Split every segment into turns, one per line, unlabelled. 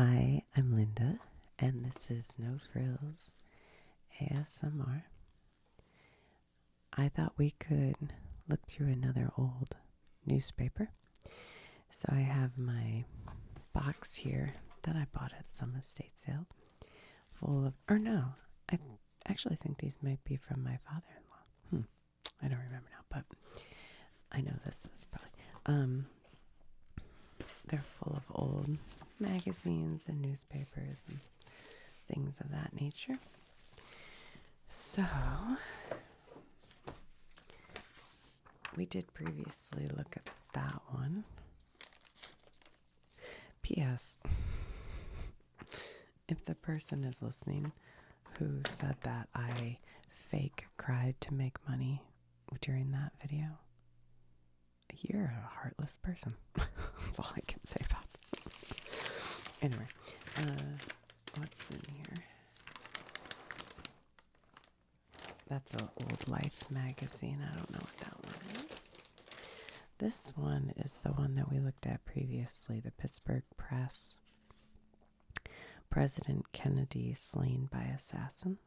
Hi, I'm Linda, and this is No Frills ASMR. I thought we could look through another old newspaper. So I have my box here that I bought at some estate sale, full of, or no, I actually think these might be from my father-in-law. I don't remember now, but I know this is probably, they're full of old magazines and newspapers and things of that nature. So, we did previously look at that one. P.S. If the person is listening who said that I fake cried to make money during that video, you're a heartless person. That's all I can say about it. Anyway, what's in here? That's an Old Life magazine. I don't know what that one is. This one is the one that we looked at previously, the Pittsburgh Press. President Kennedy slain by assassin.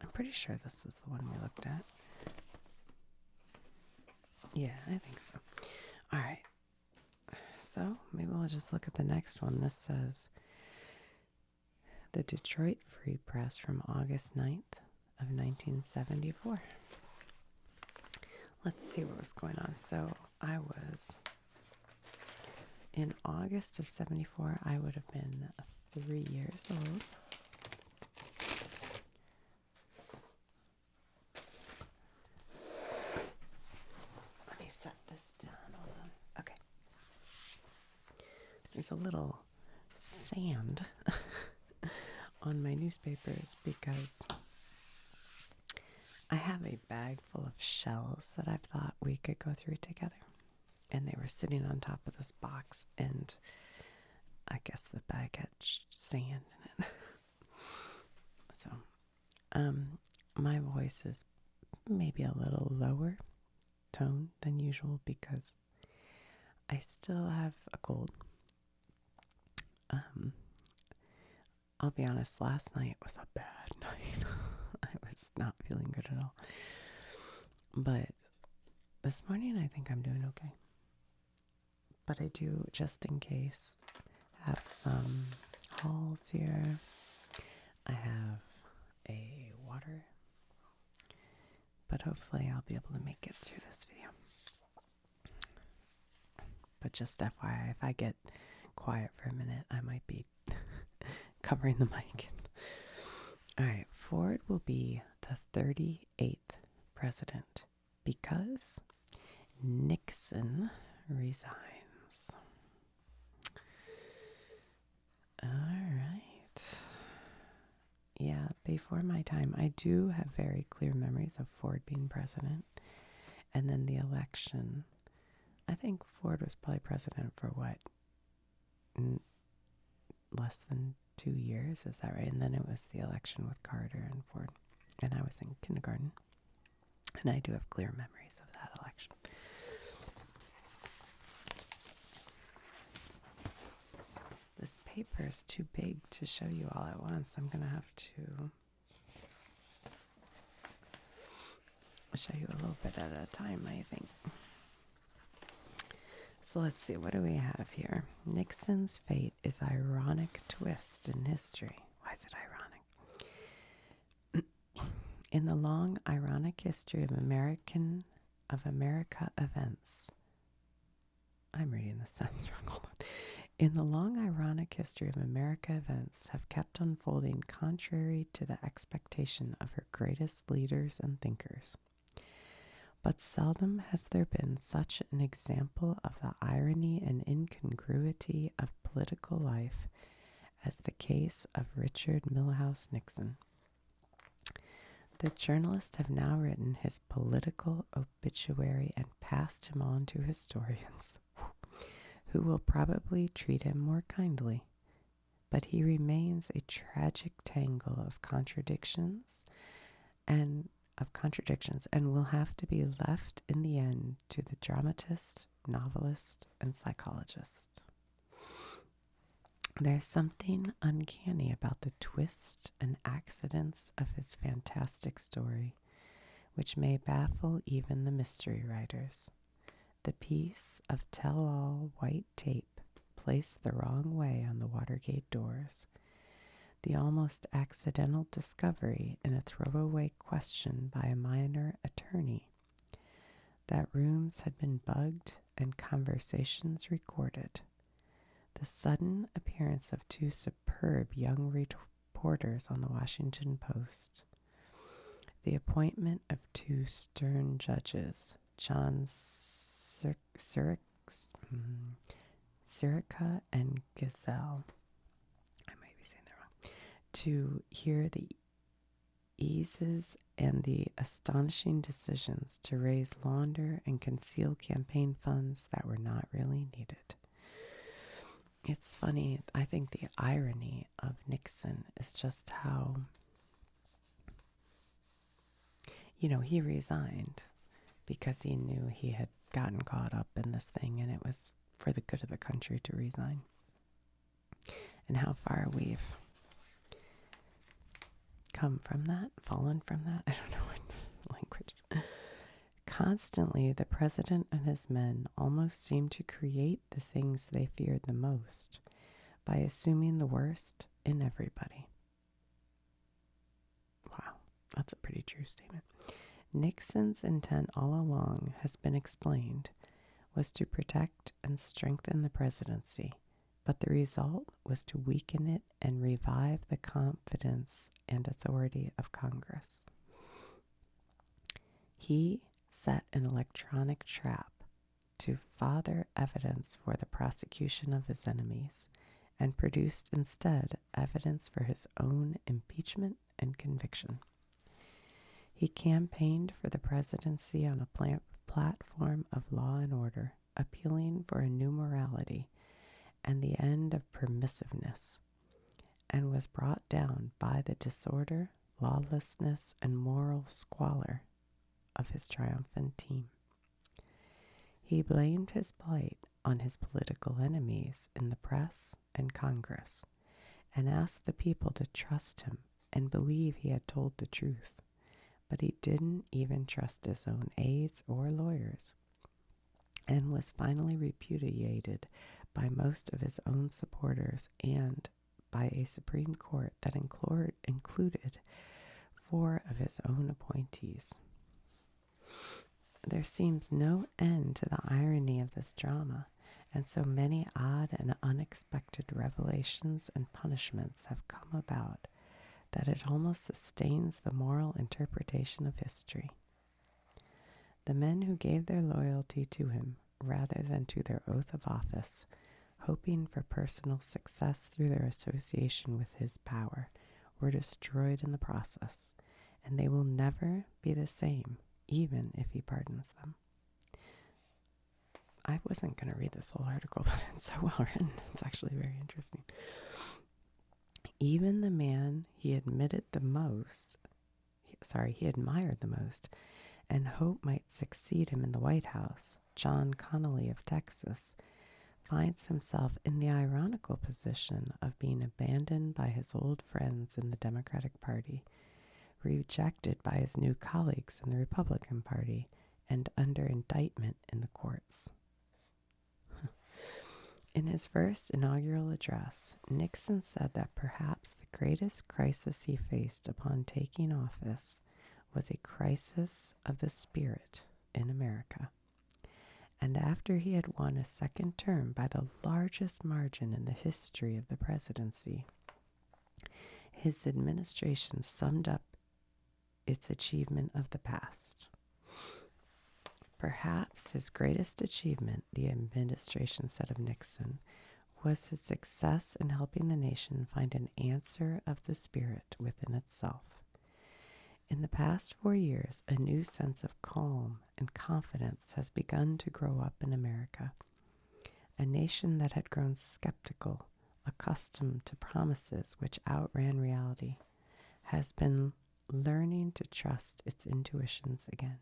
I'm pretty sure this is the one we looked at. Yeah, I think so. All right. So maybe we'll just look at the next one. This says the Detroit Free Press from August 9th of 1974. Let's see what was going on. So I was, in August of 74, I would have been 3 years old. Let me set this down. Hold on. Okay. There's a little sand on my newspapers because I have a bag full of shells that I thought we could go through together. And they were sitting on top of this box, and I guess the bag had sand in it. So, my voice is maybe a little lower tone than usual because I still have a cold. I'll be honest, last night was a bad night. I was not feeling good at all. But this morning I think I'm doing okay. But I do, just in case, have some hauls here. I have a water. But hopefully I'll be able to make it through this video. But just FYI, if I get quiet for a minute, I might be covering the mic. All right, Ford will be the 38th president because Nixon resigns. All right. Yeah, before my time, I do have very clear memories of Ford being president. And then the election. I think Ford was probably president for what? Less than 2 years, is that right? And then it was the election with Carter and Ford. And I was in kindergarten. And I do have clear memories of that election. This paper is too big to show you all at once. I'm going to have to show you a little bit at a time, I think. So let's see, what do we have here? Nixon's fate is ironic twist in history. Why is it ironic? In the long, ironic history of America events. I'm reading the sentence wrong. Hold on. In the long, ironic history of America, events have kept unfolding contrary to the expectation of her greatest leaders and thinkers. But seldom has there been such an example of the irony and incongruity of political life as the case of Richard Milhous Nixon. The journalists have now written his political obituary and passed him on to historians, who will probably treat him more kindly. But he remains a tragic tangle of contradictions and will have to be left in the end to the dramatist, novelist, and psychologist. There's something uncanny about the twists and accidents of his fantastic story, which may baffle even the mystery writers. The piece of tell-all white tape placed the wrong way on the Watergate doors. The almost accidental discovery in a throwaway question by a minor attorney that rooms had been bugged and conversations recorded. The sudden appearance of two superb young reporters on the Washington Post. The appointment of two stern judges, John Sirica and Gazelle, I might be saying that wrong, to hear the eases and the astonishing decisions to raise, launder, and conceal campaign funds that were not really needed. It's funny, I think the irony of Nixon is just how, he resigned because he knew he had gotten caught up in this thing and it was for the good of the country to resign. And how far we've come from that, fallen from that, I don't know what language. Constantly, the president and his men almost seemed to create the things they feared the most by assuming the worst in everybody. Wow, that's a pretty true statement. Nixon's intent all along has been explained, was to protect and strengthen the presidency, but the result was to weaken it and revive the confidence and authority of Congress. He set an electronic trap to father evidence for the prosecution of his enemies and produced instead evidence for his own impeachment and conviction. He campaigned for the presidency on a platform of law and order, appealing for a new morality and the end of permissiveness, and was brought down by the disorder, lawlessness, and moral squalor of his triumphant team. He blamed his plight on his political enemies in the press and Congress, and asked the people to trust him and believe he had told the truth. But he didn't even trust his own aides or lawyers, and was finally repudiated by most of his own supporters and by a Supreme Court that included 4 of his own appointees. There seems no end to the irony of this drama, and so many odd and unexpected revelations and punishments have come about that it almost sustains the moral interpretation of history. The men who gave their loyalty to him rather than to their oath of office, hoping for personal success through their association with his power, were destroyed in the process, and they will never be the same, even if he pardons them. I wasn't going to read this whole article, but it's so well written. It's actually very interesting. Even the man he admired the most, and hoped might succeed him in the White House, John Connally of Texas, finds himself in the ironical position of being abandoned by his old friends in the Democratic Party, rejected by his new colleagues in the Republican Party, and under indictment in the courts. In his first inaugural address, Nixon said that perhaps the greatest crisis he faced upon taking office was a crisis of the spirit in America. And after he had won a second term by the largest margin in the history of the presidency, his administration summed up its achievement of the past. Perhaps his greatest achievement, the administration said of Nixon, was his success in helping the nation find an answer of the spirit within itself. In the past 4 years, a new sense of calm and confidence has begun to grow up in America. A nation that had grown skeptical, accustomed to promises which outran reality, has been learning to trust its intuitions again.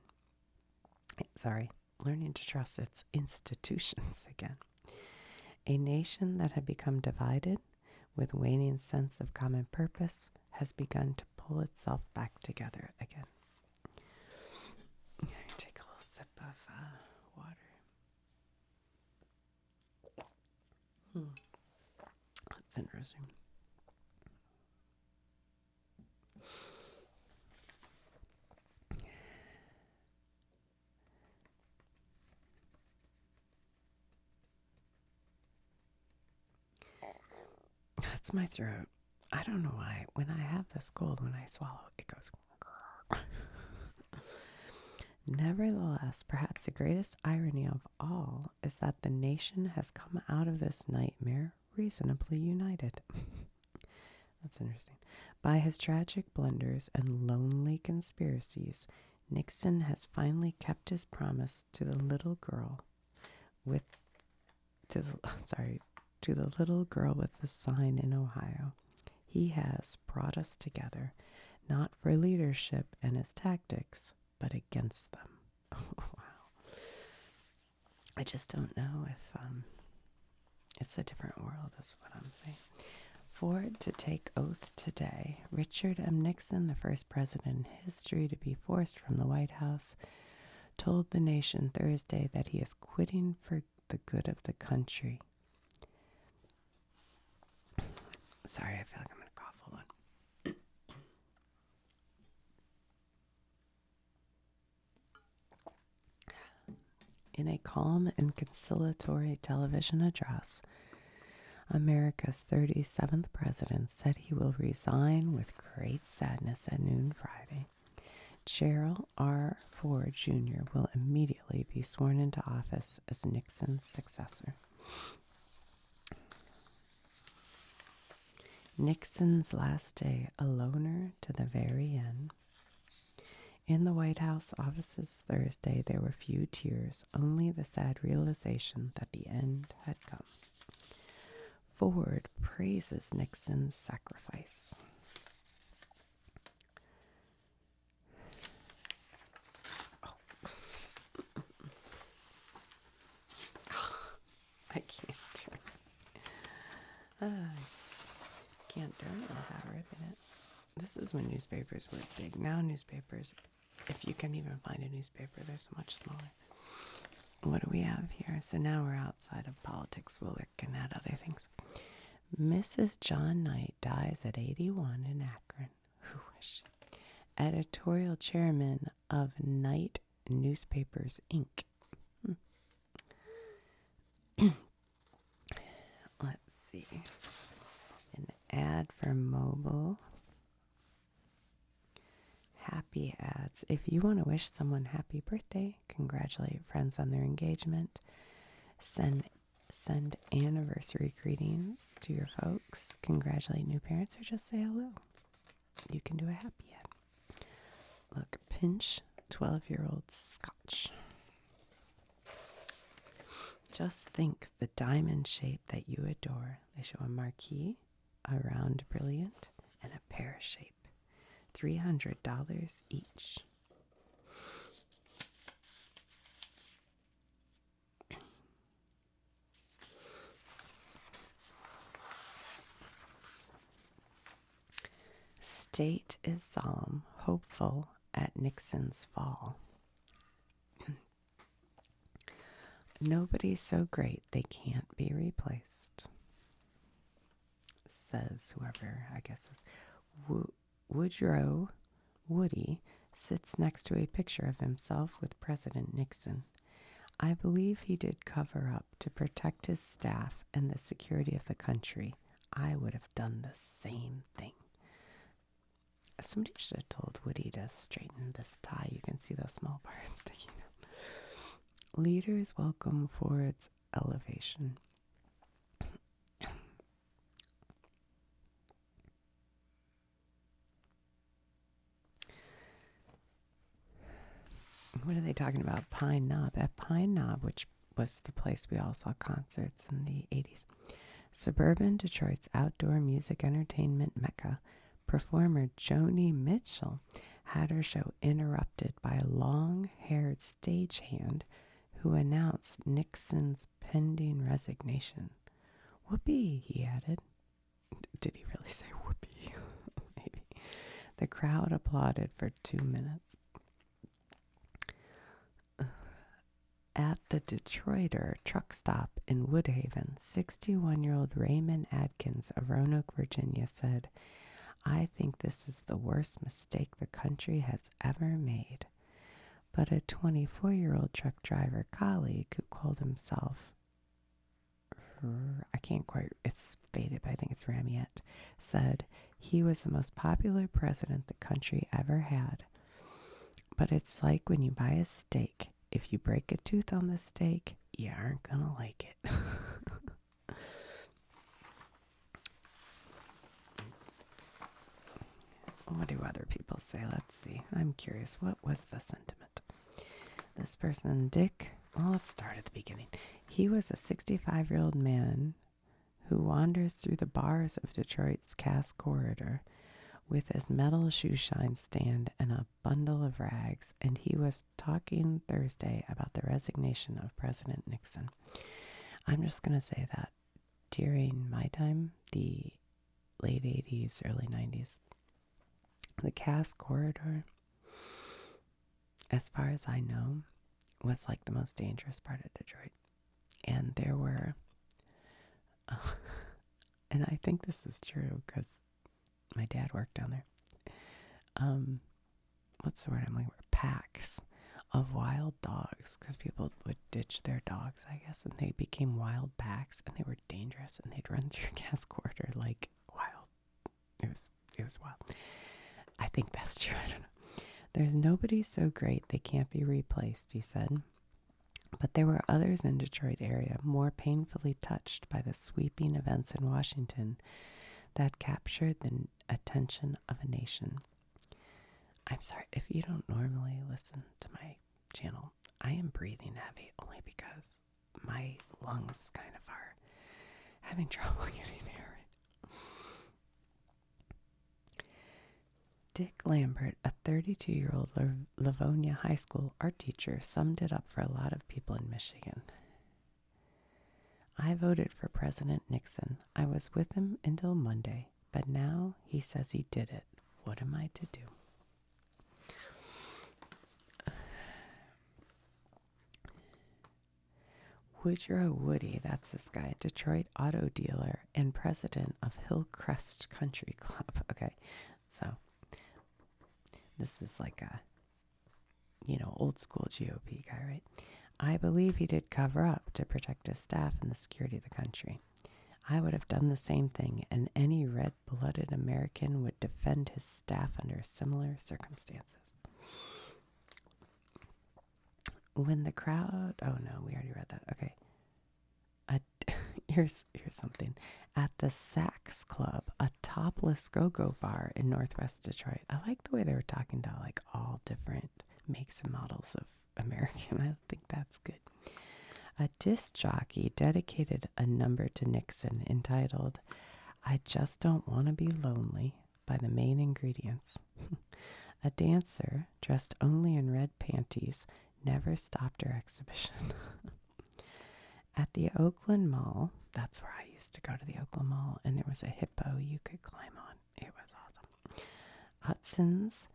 Learning to trust its institutions again. A nation that had become divided with waning sense of common purpose, has begun to pull itself back together again. Take a little sip of water. That's interesting. That's my throat. I don't know why. When I have this cold, when I swallow, it goes. Nevertheless, perhaps the greatest irony of all is that the nation has come out of this nightmare reasonably united. That's interesting. By his tragic blunders and lonely conspiracies, Nixon has finally kept his promise to the little girl with the little girl with the sign in Ohio. He has brought us together, not for leadership and his tactics, but against them. Oh, wow. I just don't know if it's a different world, is what I'm saying. For to take oath today, Richard M. Nixon, the first president in history to be forced from the White House, told the nation Thursday that he is quitting for the good of the country. Sorry, I feel like I'm going to cough. Hold on. In a calm and conciliatory television address, America's 37th president said he will resign with great sadness at noon Friday. Gerald R. Ford Jr. will immediately be sworn into office as Nixon's successor. Nixon's last day, a loner to the very end. In the White House offices Thursday, there were few tears, only the sad realization that the end had come. Ford praises Nixon's sacrifice. I can't do it. Can't do it without ripping it. This is when newspapers were big. Now newspapers, if you can even find a newspaper, they're so much smaller. What do we have here? So now we're outside of politics. We're looking at other things. Mrs. John Knight dies at 81 in Akron. Who was she? Editorial chairman of Knight Newspapers, Inc. Let's see. An ad for mobile. Happy ads. If you want to wish someone happy birthday, congratulate friends on their engagement, send anniversary greetings to your folks, congratulate new parents, or just say hello, you can do a happy ad. Look, pinch 12-year-old scotch. Just think the diamond shape that you adore. They show a marquee, a round brilliant, and a pear shape. $300 each. State is solemn, hopeful at Nixon's fall. Nobody's so great they can't be replaced, says whoever, I guess is Woody sits next to a picture of himself with President Nixon. I believe he did cover up to protect his staff and the security of the country. I would have done the same thing. Somebody should have told Woody to straighten this tie. You can see the small part sticking out. Leaders welcome Ford's elevation. What are they talking about? Pine Knob. At Pine Knob, which was the place we all saw concerts in the 80s, suburban Detroit's outdoor music entertainment mecca, performer Joni Mitchell had her show interrupted by a long-haired stagehand who announced Nixon's pending resignation. Whoopee, he added. The crowd applauded for 2 minutes. At the Detroiter truck stop in Woodhaven, 61-year-old Raymond Adkins of Roanoke, Virginia said, "I think this is the worst mistake the country has ever made." But a 24-year-old truck driver colleague who called himself, I can't quite, it's faded, but I think it's Ramiette, said he was the most popular president the country ever had. But it's like when you buy a steak. If you break a tooth on the steak, you aren't gonna like it. What do other people say? Let's see. I'm curious. What was the sentiment? This person, Dick, well, let's start at the beginning. He was a 65-year-old man who wanders through the bars of Detroit's Cass Corridor with his metal shoe shine stand and a bundle of rags, and he was talking Thursday about the resignation of President Nixon. I'm just going to say that during my time, the late 80s, early 90s, the Cass Corridor, as far as I know, was like the most dangerous part of Detroit. And there were, and I think this is true because my dad worked down there. What's the word I'm looking for? Packs of wild dogs, because people would ditch their dogs, I guess, and they became wild packs, and they were dangerous, and they'd run through Cass Corridor like wild. It was wild. I think that's true. I don't know. There's nobody so great they can't be replaced, he said. But there were others in Detroit area more painfully touched by the sweeping events in Washington that captured the attention of a nation. I'm sorry, if you don't normally listen to my channel, I am breathing heavy only because my lungs kind of are having trouble getting air. Dick Lambert, a 32-year-old Livonia High School art teacher, summed it up for a lot of people in Michigan. "I voted for President Nixon. I was with him until Monday, but now he says he did it. What am I to do?" Woodrow Woody, that's this guy, Detroit auto dealer and president of Hillcrest Country Club. Okay, so this is like a, old school GOP guy, right? "I believe he did cover up to protect his staff and the security of the country. I would have done the same thing, and any red-blooded American would defend his staff under similar circumstances." When the crowd, oh no, we already read that. Okay. Here's something. At the Sax Club, a topless go-go bar in Northwest Detroit. I like the way they were talking to like all different makes and models of American. I think that's good. A disc jockey dedicated a number to Nixon entitled, "I Just Don't Want to Be Lonely" by the Main Ingredients. A dancer, dressed only in red panties, never stopped her exhibition. At the Oakland Mall, that's where I used to go to the Oakland Mall, and there was a hippo you could climb on. It was awesome. Hudson's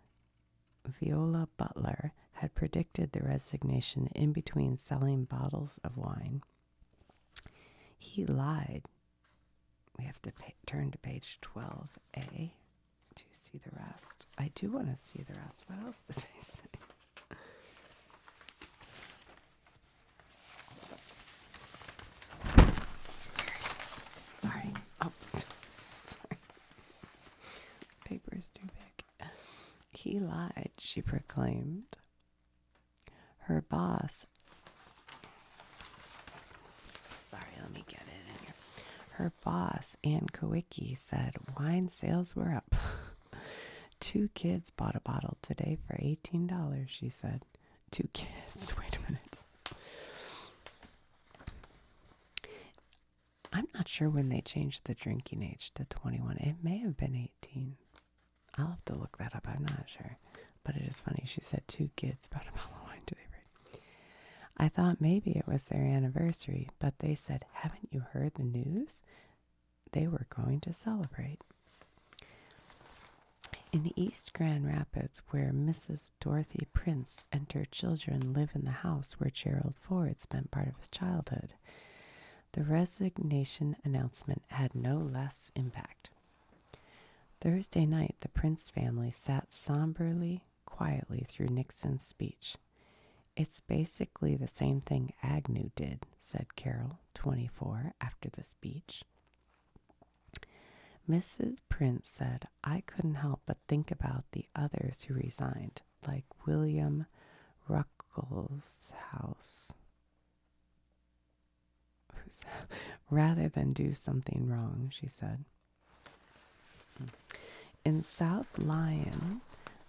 Viola Butler had predicted the resignation in between selling bottles of wine. He lied. We have to turn to page 12A to see the rest. I do want to see the rest. What else did they say? Sorry. Oh, sorry. Paper is too big. He lied, she proclaimed. Her boss. Sorry, let me get it in here. Her boss, Ann Kowicki, said wine sales were up. 2 kids bought a bottle today for $18, she said. 2 kids. Wait a minute. I'm not sure when they changed the drinking age to 21. It may have been 18. I'll have to look that up. I'm not sure. But it is funny. She said 2 kids bought a bottle of wine today. Right? I thought maybe it was their anniversary, but they said, "Haven't you heard the news?" They were going to celebrate. In East Grand Rapids, where Mrs. Dorothy Prince and her children live in the house where Gerald Ford spent part of his childhood, the resignation announcement had no less impact. Thursday night, the Prince family sat somberly, quietly through Nixon's speech. It's basically the same thing Agnew did, said Carol, 24, after the speech. Mrs. Prince said, I couldn't help but think about the others who resigned, like William Ruckelshaus, rather than do something wrong, she said. In South Lyon,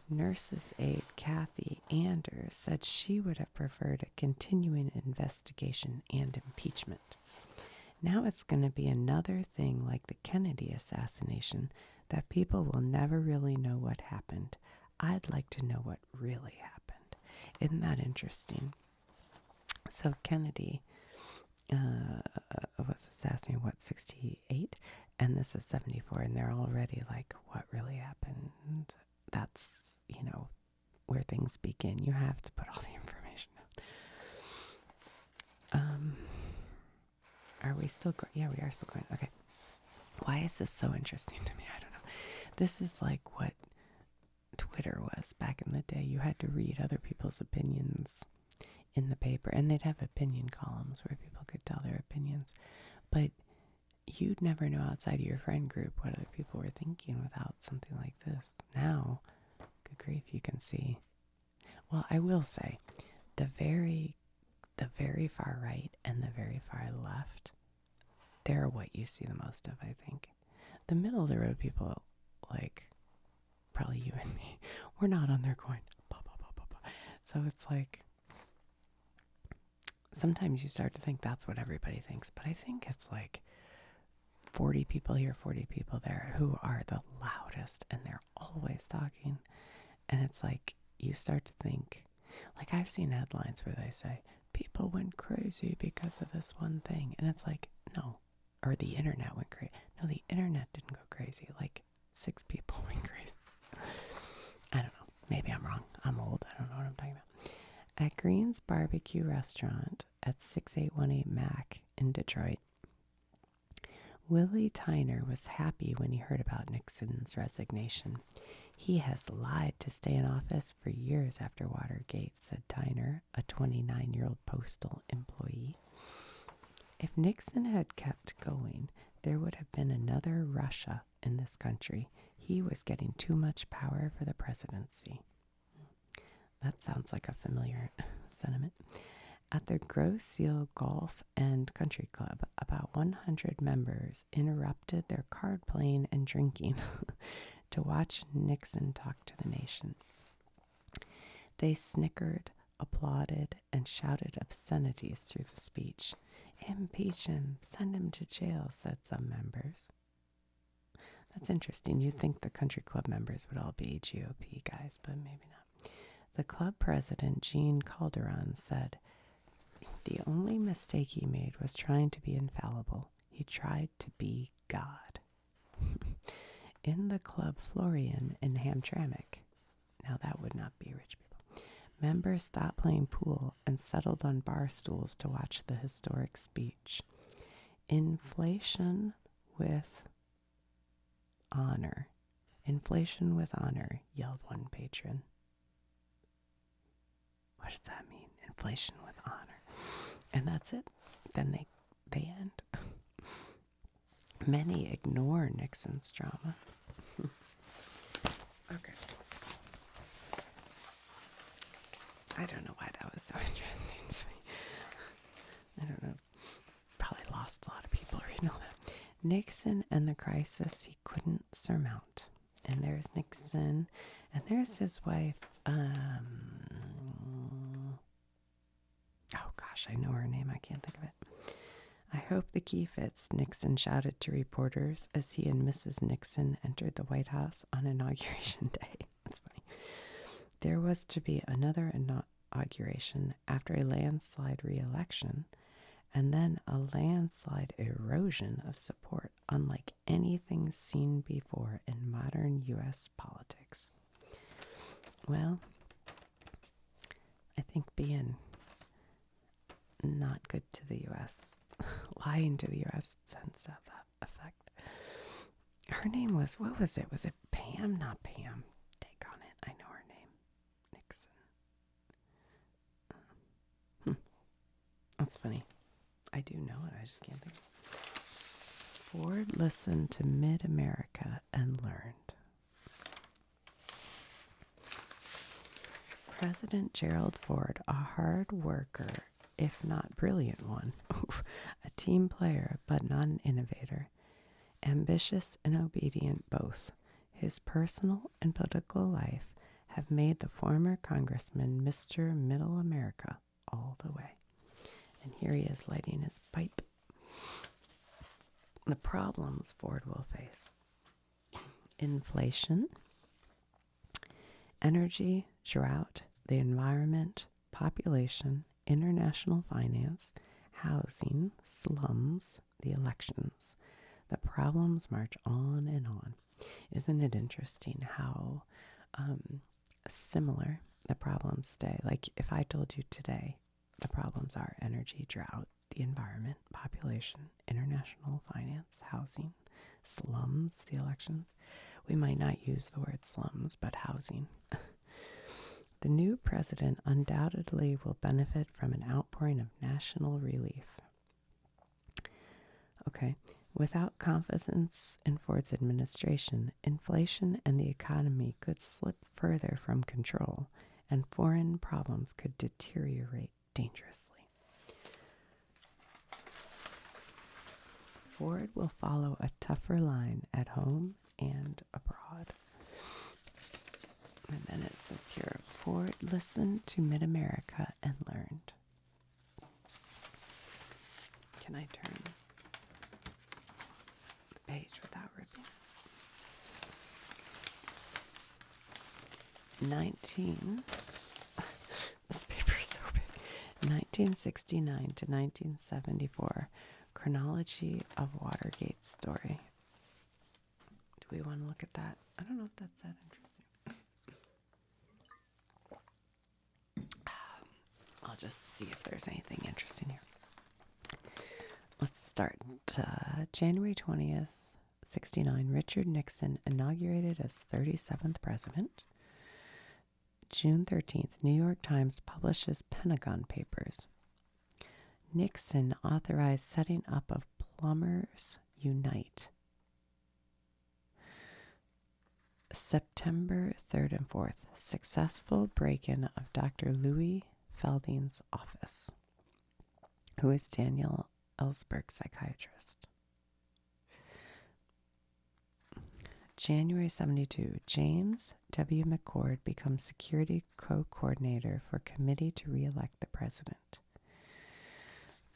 nurse's aide Kathy Anders said she would have preferred a continuing investigation and impeachment. Now it's going to be another thing like the Kennedy assassination that people will never really know what happened. I'd like to know what really happened. Isn't that interesting? So Kennedy was assassinated, 68? And this is 74, and they're already like, what really happened? That's, where things begin. You have to put all the information out. Are we still going? Yeah, we are still going. Okay. Why is this so interesting to me? I don't know. This is like what Twitter was back in the day. You had to read other people's opinions in the paper, and they'd have opinion columns where people could tell their opinions. But you'd never know outside of your friend group what other people were thinking without something like this. Now, good grief, you can see. Well, I will say, the very far right and the very far left, they're what you see the most of, I think. The middle of the road people, like probably you and me, we're not on there going, bah, bah, bah, bah, bah. So it's like, sometimes you start to think that's what everybody thinks, but I think it's like 40 people here, 40 people there who are the loudest, and they're always talking. And it's like, you start to think, like I've seen headlines where they say, people went crazy because of this one thing. And it's like, no. Or the internet went crazy. No, the internet didn't go crazy. Like 6 people went crazy. I don't know. Maybe I'm wrong. I'm old. I don't know what I'm talking about. At Green's Barbecue Restaurant at 6818 Mac in Detroit, Willie Tyner was happy when he heard about Nixon's resignation. He has lied to stay in office for years after Watergate, said Tyner, a 29-year-old postal employee. If Nixon had kept going, there would have been another Russia in this country. He was getting too much power for the presidency. That sounds like a familiar sentiment. At the Grosse Seal Golf and Country Club, about 100 members interrupted their card playing and drinking to watch Nixon talk to the nation. They snickered, applauded, and shouted obscenities through the speech. Impeach him, send him to jail, said some members. That's interesting. You'd think the country club members would all be GOP guys, but maybe not. The club president, Gene Calderon, said, the only mistake he made was trying to be infallible. He tried to be God. In the club Florian in Hamtramck, now that would not be rich people, members stopped playing pool and settled on bar stools to watch the historic speech. Inflation with honor. Inflation with honor, yelled one patron. What does that mean? Inflation with honor. And that's it. Then they end. Many ignore Nixon's drama. Okay. I don't know why that was so interesting to me. I don't know. Probably lost a lot of people reading all that. Nixon and the crisis he couldn't surmount. And there's Nixon. And there's his wife. Oh gosh, I know her name. I can't think of it. I hope the key fits, Nixon shouted to reporters as he and Mrs. Nixon entered the White House on Inauguration Day. That's funny. There was to be another inauguration after a landslide re-election, and then a landslide erosion of support unlike anything seen before in modern U.S. politics. Well, I think being not good to the U.S., lying to the U.S. tends to have that effect. Her name was, what was it? Was it Pam? Not Pam. Take on it. I know her name. Nixon. That's funny. I do know it. I just can't think. Ford listened to Mid-America and learned. President Gerald Ford, a hard worker, if not brilliant one, a team player but not an innovator, ambitious and obedient both, his personal and political life have made the former congressman Mr. Middle America all the way. And here he is lighting his pipe. The problems Ford will face: inflation, energy, drought, the environment, population, international finance, housing, slums, the elections. The problems march on and on. Isn't it interesting how similar the problems stay? Like if I told you today the problems are energy, drought, the environment, population, international finance, housing, slums, the elections, we might not use the word slums, but housing. The new president undoubtedly will benefit from an outpouring of national relief. Okay. Without confidence in Ford's administration, inflation and the economy could slip further from control, and foreign problems could deteriorate dangerously. Ford will follow a tougher line at home and abroad. And then it says here, Ford listened to Mid-America and learned. Can I turn the page without ripping? This paper's so big. 1969 to 1974, chronology of Watergate story. Do we want to look at that? I don't know if that's that interesting. I'll just see if there's anything interesting here. Let's start. January 20th, 1969, Richard Nixon inaugurated as 37th president. June 13th, New York Times publishes Pentagon Papers. Nixon authorized setting up of Plumbers Unite. September 3rd and 4th, successful break-in of Dr. Louis Felding's office, who is Daniel Ellsberg's psychiatrist. January 72, James W. McCord becomes security co-coordinator for committee to re-elect the president.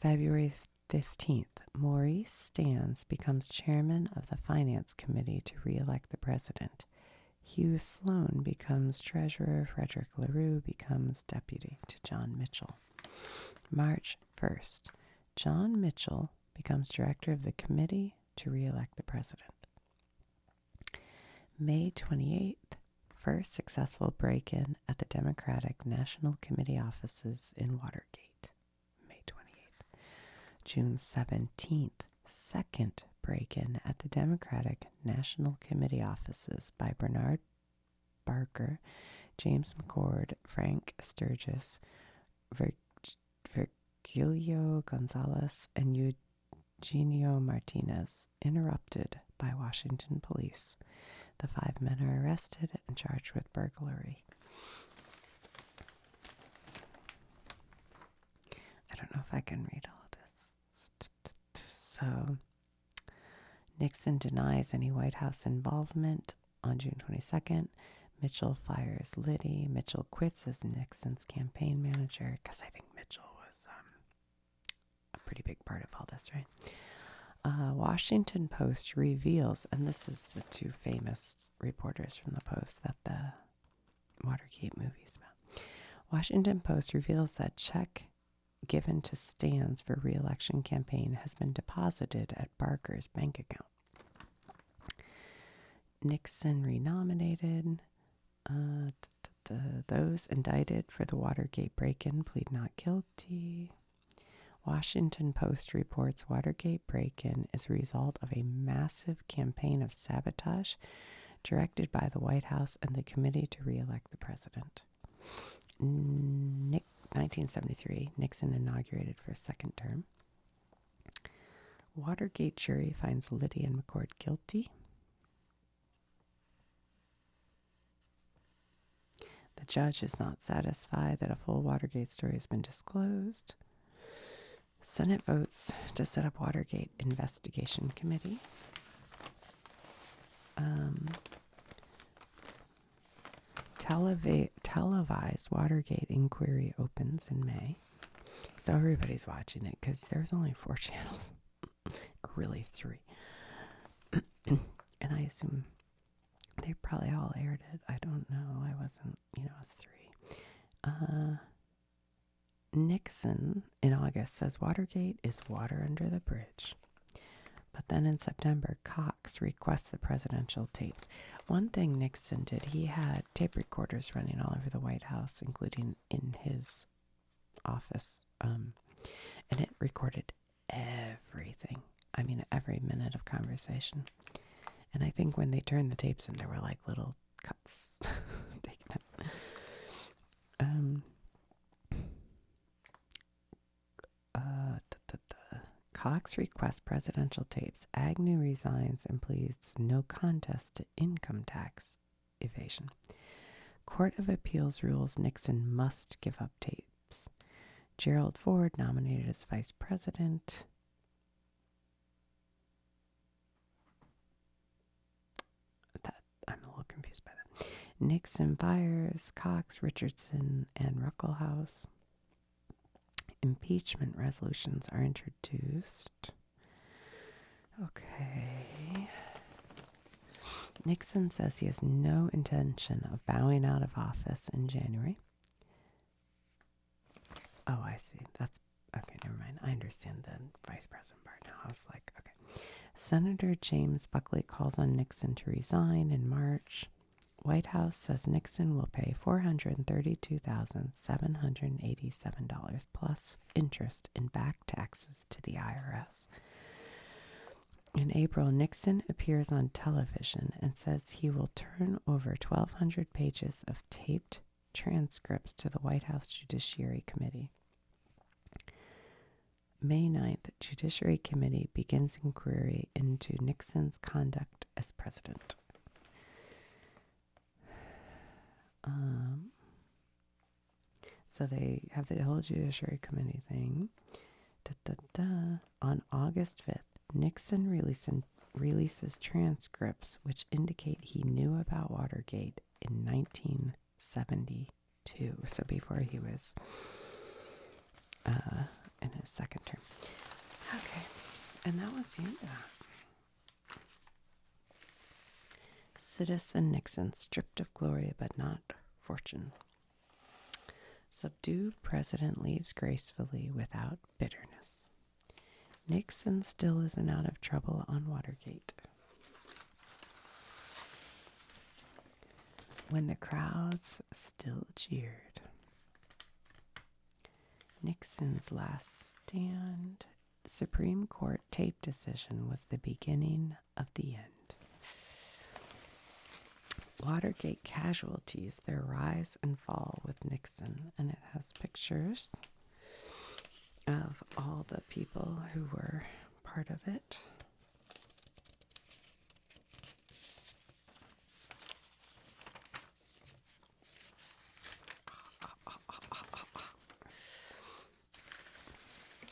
February 15th, Maurice Stans becomes chairman of the finance committee to re-elect the president. Hugh Sloan becomes treasurer. Frederick LaRue becomes deputy to John Mitchell. March 1st, John Mitchell becomes director of the committee to re-elect the president. May 28th, first successful break-in at the Democratic National Committee offices in Watergate. May 28th. June 17th, second break-in at the Democratic National Committee offices by Bernard Barker, James McCord, Frank Sturgis, Virgilio Gonzalez, and Eugenio Martinez, interrupted by Washington police. The 5 men are arrested and charged with burglary. I don't know if I can read all of this. So, Nixon denies any White House involvement on June 22nd. Mitchell fires Liddy. Mitchell quits as Nixon's campaign manager, because I think Mitchell was a pretty big part of all this, right? Washington Post reveals, and this is the two famous reporters from the Post that the Watergate movie is about. Washington Post reveals that given to Stans for re-election campaign has been deposited at Barker's bank account. Nixon renominated. Those indicted for the Watergate break-in plead not guilty. Washington Post reports Watergate break-in is a result of a massive campaign of sabotage directed by the White House and the Committee to re-elect the president. 1973, Nixon inaugurated for a second term. Watergate jury finds Liddy and McCord guilty. The judge is not satisfied that a full Watergate story has been disclosed. Senate votes to set up Watergate Investigation Committee. Televised Watergate inquiry opens in May. So everybody's watching it because there's only 4 channels. Or really 3. And I assume they probably all aired it. I don't know. I wasn't, it was 3. Nixon in August says Watergate is water under the bridge. But then in September, Cox requests the presidential tapes. One thing Nixon did, he had tape recorders running all over the White House, including in his office. And it recorded everything. I mean, every minute of conversation. And I think when they turned the tapes in, there were like little cuts taken out. Cox requests presidential tapes. Agnew resigns and pleads no contest to income tax evasion. Court of Appeals rules Nixon must give up tapes. Gerald Ford nominated as vice president. I'm a little confused by that. Nixon fires Cox, Richardson, and Ruckelshaus. Impeachment resolutions are introduced. Okay. Nixon says he has no intention of bowing out of office in January. Oh, I see. That's okay, never mind. I understand the vice president part now. I was like, okay. Senator James Buckley calls on Nixon to resign in March. White House says Nixon will pay $432,787 plus interest in back taxes to the IRS. In April, Nixon appears on television and says he will turn over 1,200 pages of taped transcripts to the White House Judiciary Committee. May 9th, Judiciary Committee begins inquiry into Nixon's conduct as president. So they have the whole Judiciary Committee thing. On August 5th, Nixon releases transcripts which indicate he knew about Watergate in 1972, so before he was in his second term. Okay, and that was the end of that. Citizen Nixon, stripped of glory but not fortune. Subdued president leaves gracefully without bitterness. Nixon still isn't out of trouble on Watergate. When the crowds still cheered. Nixon's last stand. Supreme Court tape decision was the beginning of the end. Watergate casualties, their rise and fall with Nixon, and it has pictures of all the people who were part of it.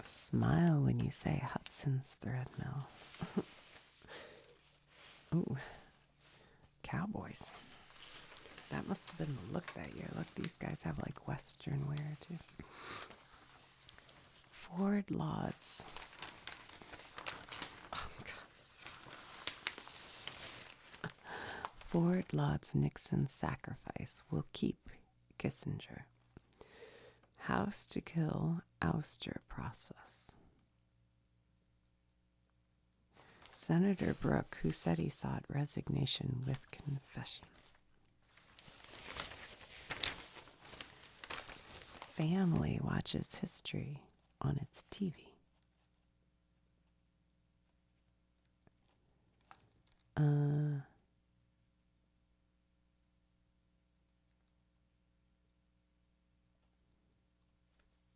Smile when you say Hudson's Thread Mill. Ooh. Cowboys. That must have been the look that year. Look, these guys have like Western wear too. Ford lauds. Oh, God. Ford lauds Nixon's sacrifice will keep Kissinger. House to kill ouster process. Senator Brooke, who said he sought resignation with confession. Family watches history on its TV.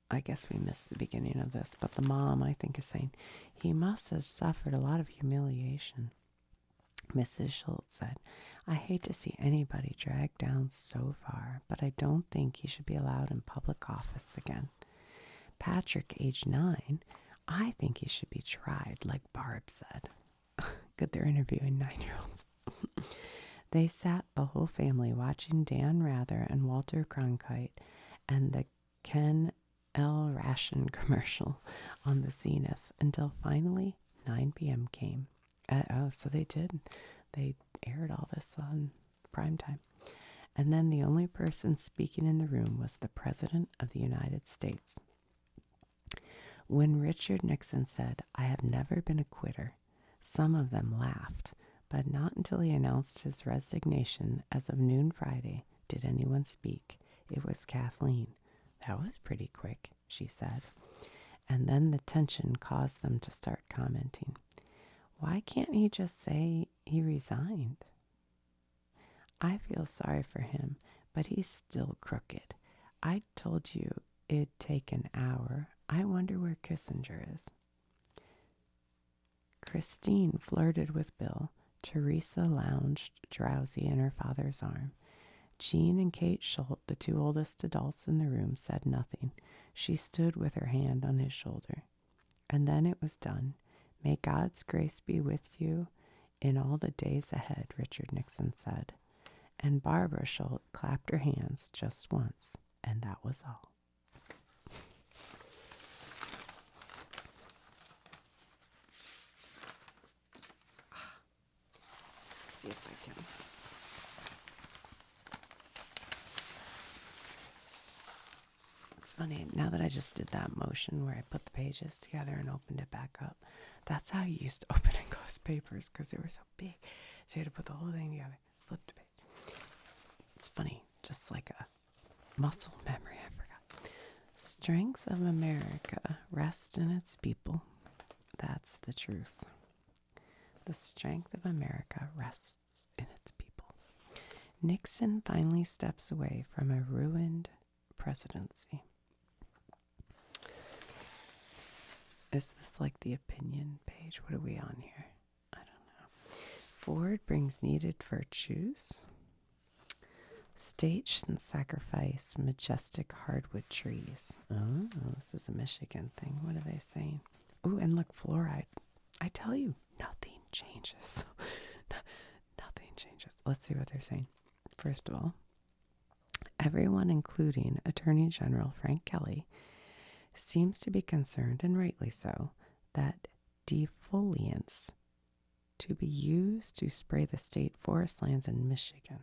I guess we missed the beginning of this, but the mom, I think, is saying, he must have suffered a lot of humiliation. Mrs. Schultz said, I hate to see anybody dragged down so far, but I don't think he should be allowed in public office again. Patrick, age 9, I think he should be tried, like Barb said. Good, they're interviewing 9-year-olds. They sat the whole family watching Dan Rather and Walter Cronkite and the Ken L. Ration commercial on the Zenith until finally 9 p.m. came. So they did. They aired all this on primetime. And then the only person speaking in the room was the President of the United States. When Richard Nixon said, I have never been a quitter, some of them laughed, but not until he announced his resignation as of noon Friday did anyone speak. It was Kathleen. That was pretty quick, she said. And then the tension caused them to start commenting. Why can't he just say he resigned? I feel sorry for him, but he's still crooked. I told you it'd take an hour. I wonder where Kissinger is. Christine flirted with Bill. Teresa lounged drowsy in her father's arm. Jean and Kate Schultz, the two oldest adults in the room, said nothing. She stood with her hand on his shoulder. And then it was done. May God's grace be with you in all the days ahead, Richard Nixon said. And Barbara Schultz clapped her hands just once, and that was all. Let's see if I can. It's funny, now that I just did that motion where I put the pages together and opened it back up, that's how you used to open and close papers because they were so big. So you had to put the whole thing together, flip the page. It's funny, just like a muscle memory, I forgot. Strength of America rests in its people. That's the truth. The strength of America rests in its people. Nixon finally steps away from a ruined presidency. Is this like the opinion page? What are we on here? I don't know. Ford brings needed virtues. State shouldn't sacrifice majestic hardwood trees. Oh, this is a Michigan thing. What are they saying? Ooh, and look, fluoride. I tell you, nothing changes. Nothing changes. Let's see what they're saying. First of all, everyone, including Attorney General Frank Kelly, seems to be concerned, and rightly so, that defoliants to be used to spray the state forest lands in Michigan.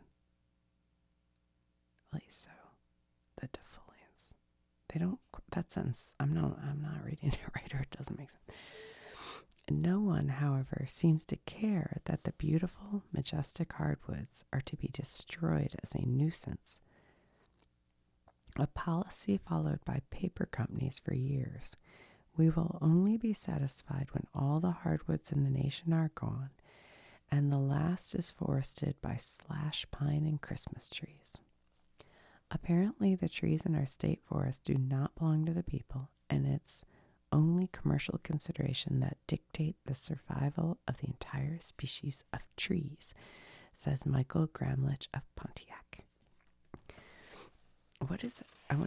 Like so, the defoliants. They don't. That sentence. I'm not reading it right, or it doesn't make sense. No one, however, seems to care that the beautiful, majestic hardwoods are to be destroyed as a nuisance. A policy followed by paper companies for years. We will only be satisfied when all the hardwoods in the nation are gone, and the last is forested by slash pine and Christmas trees. Apparently, the trees in our state forest do not belong to the people, and it's only commercial consideration that dictate the survival of the entire species of trees, says Michael Gramlich of Pontiac. What is it? I wonder